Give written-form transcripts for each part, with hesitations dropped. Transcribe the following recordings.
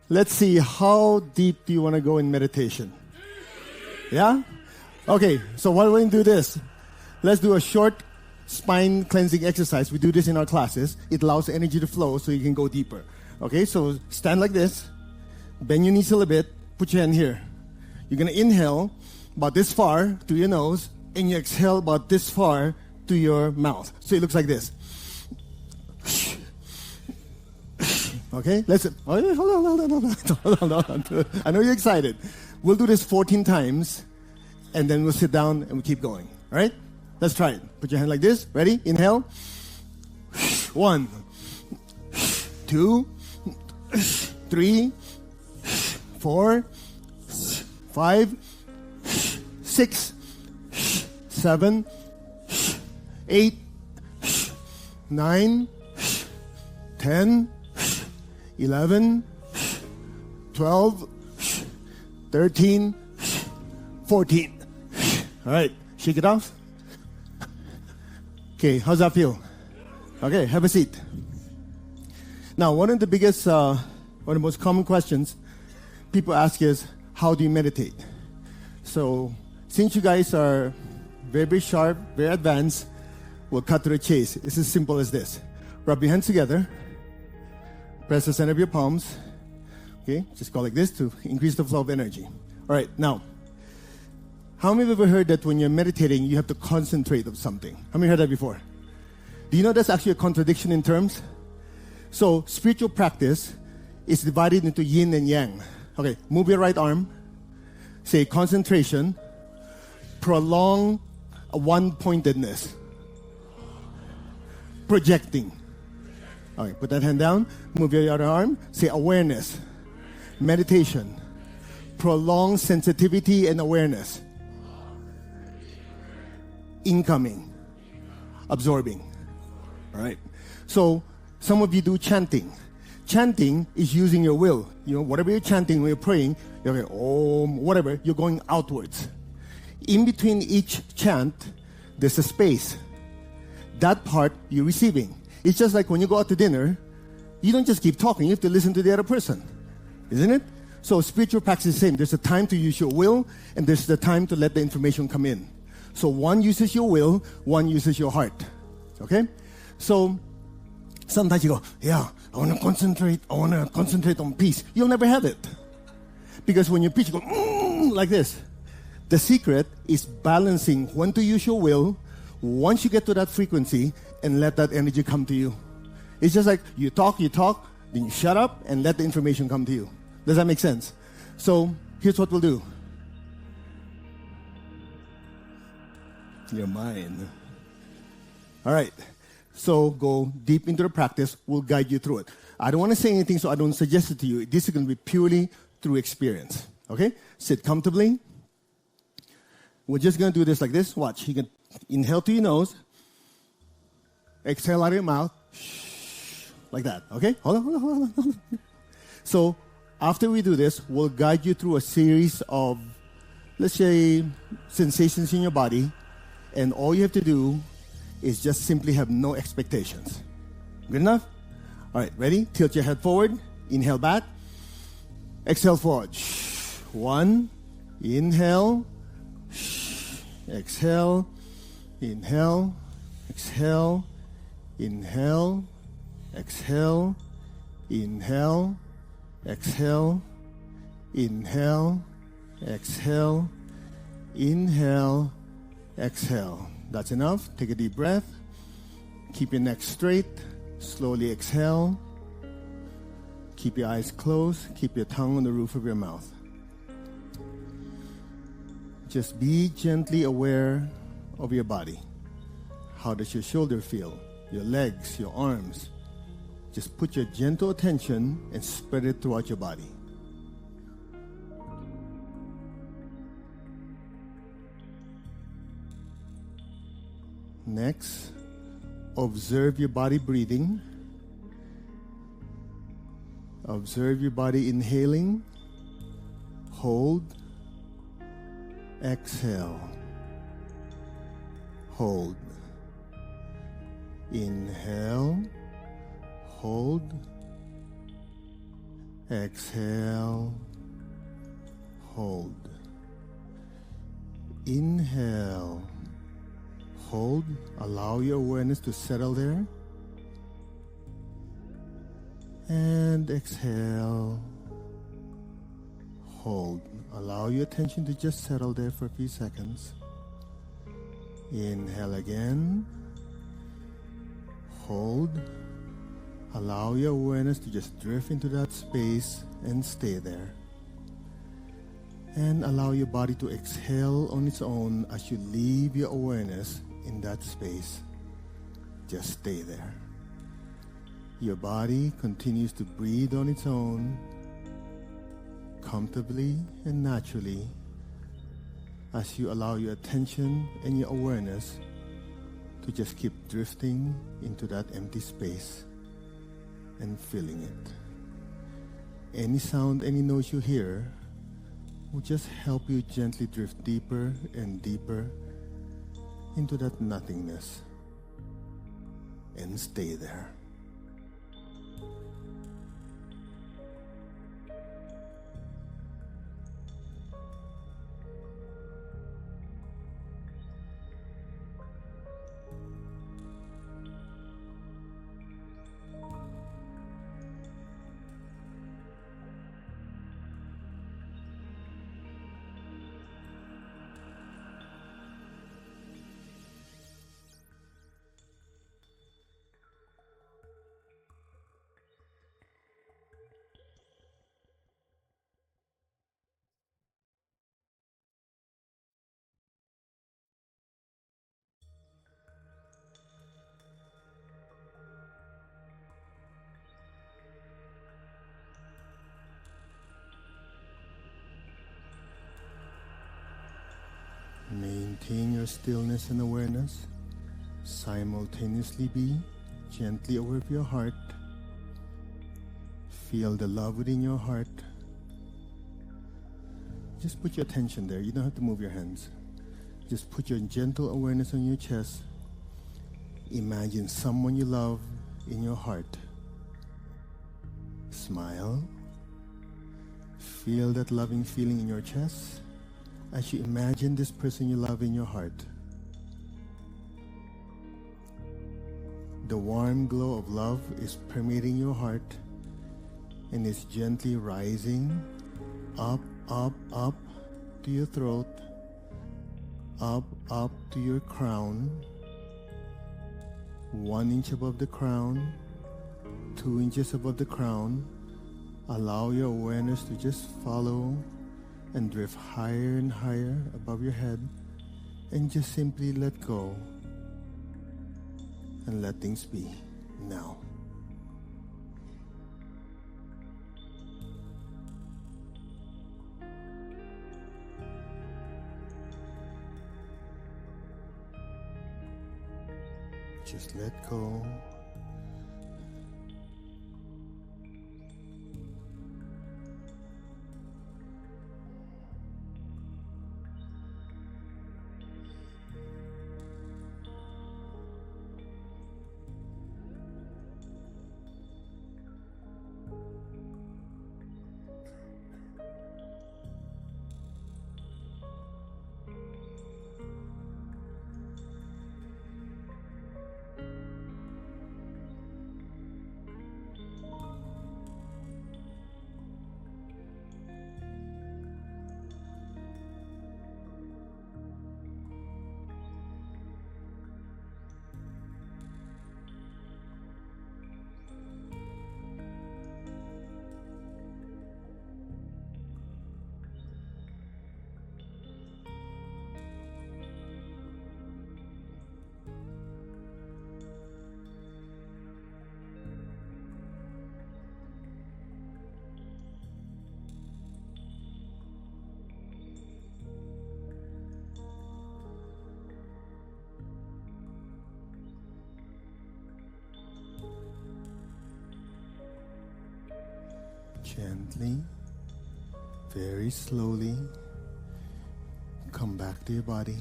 Let's see, how deep do you want to go in meditation? Yeah? Okay, so why don't we do this? Let's do a short spine cleansing exercise. We do this in our classes. It allows energy to flow so you can go deeper. Okay, so stand like this. Bend your knees a little bit. Put your hand here. You're going to inhale about this far to your nose, and you exhale about this far to your mouth. So it looks like this. Okay, let's... Hold on. I know you're excited. We'll do this 14 times, and then we'll sit down and we'll keep going. All right? Let's try it. Put your hand like this. Ready? Inhale. 1, 2, 3, 4, 5, 6, 7, 8, 9, 10, 11, 12, 13, 14. All right, shake it off. Okay, how's that feel? Okay, have a seat. Now, one of the most common questions people ask is, how do you meditate? So, since you guys are very, very sharp, very advanced, we'll cut to the chase. It's as simple as this. Rub your hands together. Press the center of your palms. Okay, just go like this to increase the flow of energy. All right, now, how many of you have ever heard that when you're meditating, you have to concentrate on something? How many heard that before? Do you know that's actually a contradiction in terms? So, spiritual practice is divided into yin and yang. Okay, move your right arm. Say concentration. Prolong one-pointedness. Projecting. Okay, put that hand down. Move your other arm. Say awareness. Meditation. Prolong sensitivity and awareness. Incoming. Absorbing. All right. So, some of you do chanting. Chanting is using your will. You know, whatever you're chanting when you're praying, you're like, whatever, you're going outwards. In between each chant, there's a space. That part you're receiving. It's just like when you go out to dinner, you don't just keep talking, you have to listen to the other person. Isn't it? So spiritual practice is the same. There's a time to use your will, and there's the time to let the information come in. So one uses your will, one uses your heart. Okay? So sometimes you go, yeah, I want to concentrate on peace. You'll never have it. Because when you preach, you go, like this. The secret is balancing when to use your will, once you get to that frequency, and let that energy come to you. It's just like you talk, then you shut up and let the information come to you. Does that make sense? So here's what we'll do. Your mind. All right. So go deep into the practice. We'll guide you through it. I don't want to say anything, so I don't suggest it to you. This is going to be purely through experience. Okay? Sit comfortably. We're just going to do this like this. Watch. You can inhale through your nose. Exhale out of your mouth. Like that. Okay? Hold on. So after we do this, we'll guide you through a series of, let's say, sensations in your body. And all you have to do is just simply have no expectations. Good enough? All right, ready? Tilt your head forward. Inhale back. Exhale forward. 1. Inhale. Exhale. Inhale. Exhale. Inhale. Exhale. Inhale. Exhale. Inhale. Exhale. Inhale. Exhale. That's enough. Take a deep breath. Keep your neck straight. Slowly exhale. Keep your eyes closed. Keep your tongue on the roof of your mouth. Just be gently aware of your body. How does your shoulder feel? Your legs, your arms. Just put your gentle attention and spread it throughout your body. Next, observe your body breathing. Observe your body inhaling. Hold. Exhale. Hold. Inhale. Hold. Exhale. Hold. Inhale. Hold. Allow your awareness to settle there. And exhale. Hold. Allow your attention to just settle there for a few seconds. Inhale again. Hold. Allow your awareness to just drift into that space and stay there. And allow your body to exhale on its own as you leave your awareness in that space. Just stay there. Your body continues to breathe on its own, comfortably and naturally, as you allow your attention and your awareness to just keep drifting into that empty space and feeling it. Any sound, any noise you hear will just help you gently drift deeper and deeper into that nothingness and stay there. Maintain your stillness and awareness. Simultaneously be gently aware of your heart. Feel the love within your heart. Just put your attention there. You don't have to move your hands. Just put your gentle awareness on your chest. Imagine someone you love in your heart. Smile. Feel that loving feeling in your chest as you imagine this person you love in your heart. The warm glow of love is permeating your heart and is gently rising up, up, up to your throat, up, up to your crown, 1 inch above the crown, 2 inches above the crown. Allow your awareness to just follow and drift higher and higher above your head, and just simply let go and let things be now. Just let go. Gently, very slowly, come back to your body.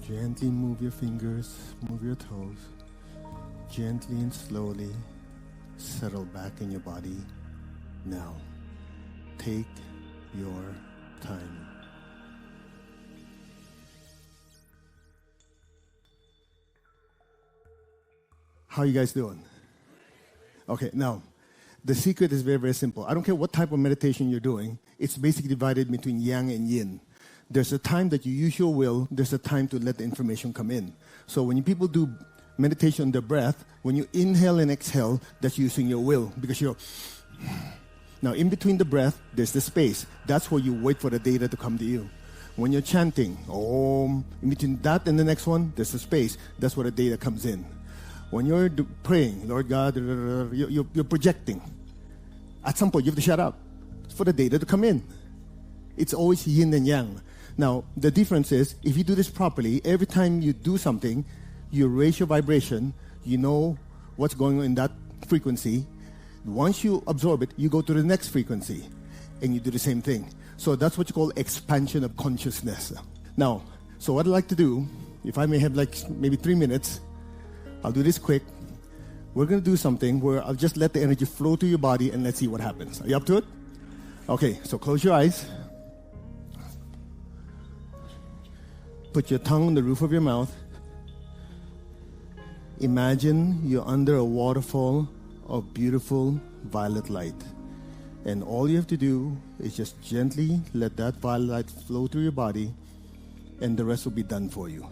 Gently move your fingers, move your toes. Gently and slowly settle back in your body Now, take your time. How are you guys doing? Okay, now, the secret is very, very simple. I don't care what type of meditation you're doing. It's basically divided between yang and yin. There's a time that you use your will. There's a time to let the information come in. So when people do meditation on the breath, when you inhale and exhale, that's using your will because you're... Now, in between the breath, there's the space. That's where you wait for the data to come to you. When you're chanting, Om, in between that and the next one, there's the space. That's where the data comes in. When you're praying, Lord God, you're projecting. At some point, you have to shut up for the data to come in. It's always yin and yang. Now, the difference is, if you do this properly, every time you do something, you raise your vibration, you know what's going on in that frequency. Once you absorb it, you go to the next frequency, and you do the same thing. So that's what you call expansion of consciousness. Now, so what I'd like to do, if I may have maybe 3 minutes, I'll do this quick. We're going to do something where I'll just let the energy flow through your body and let's see what happens. Are you up to it? Okay, so close your eyes. Put your tongue on the roof of your mouth. Imagine you're under a waterfall of beautiful violet light. And all you have to do is just gently let that violet light flow through your body, and the rest will be done for you.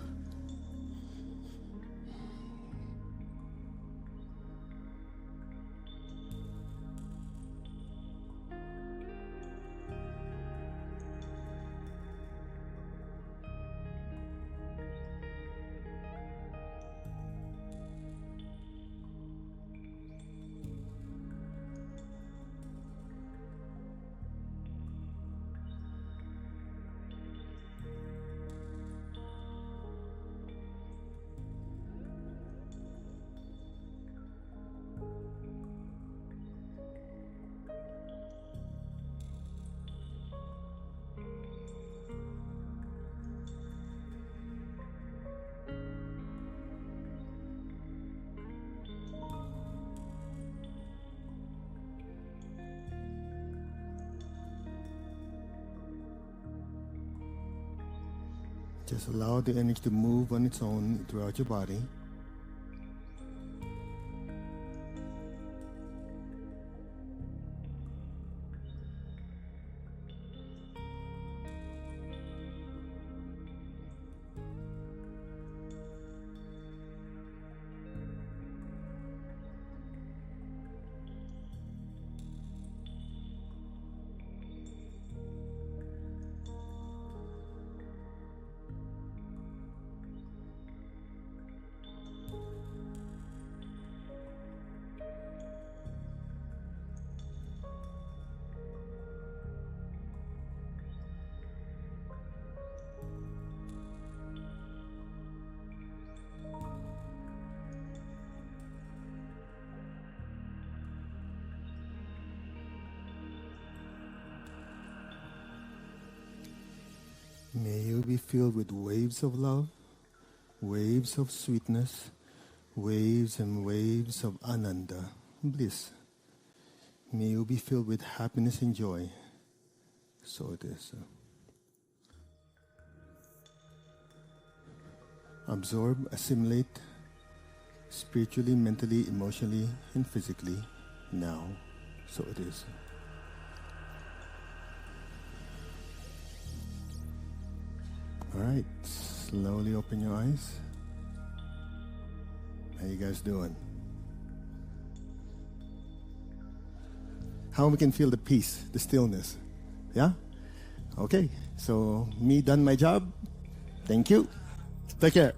Just allow the energy to move on its own throughout your body. May you be filled with waves of love, waves of sweetness, waves and waves of ananda, bliss. May you be filled with happiness and joy. So it is. Absorb, assimilate, spiritually, mentally, emotionally, and physically, now. So it is. All right, slowly open your eyes. How you guys doing? How we can feel the peace, the stillness? Yeah? Okay, so me done my job. Thank you. Take care.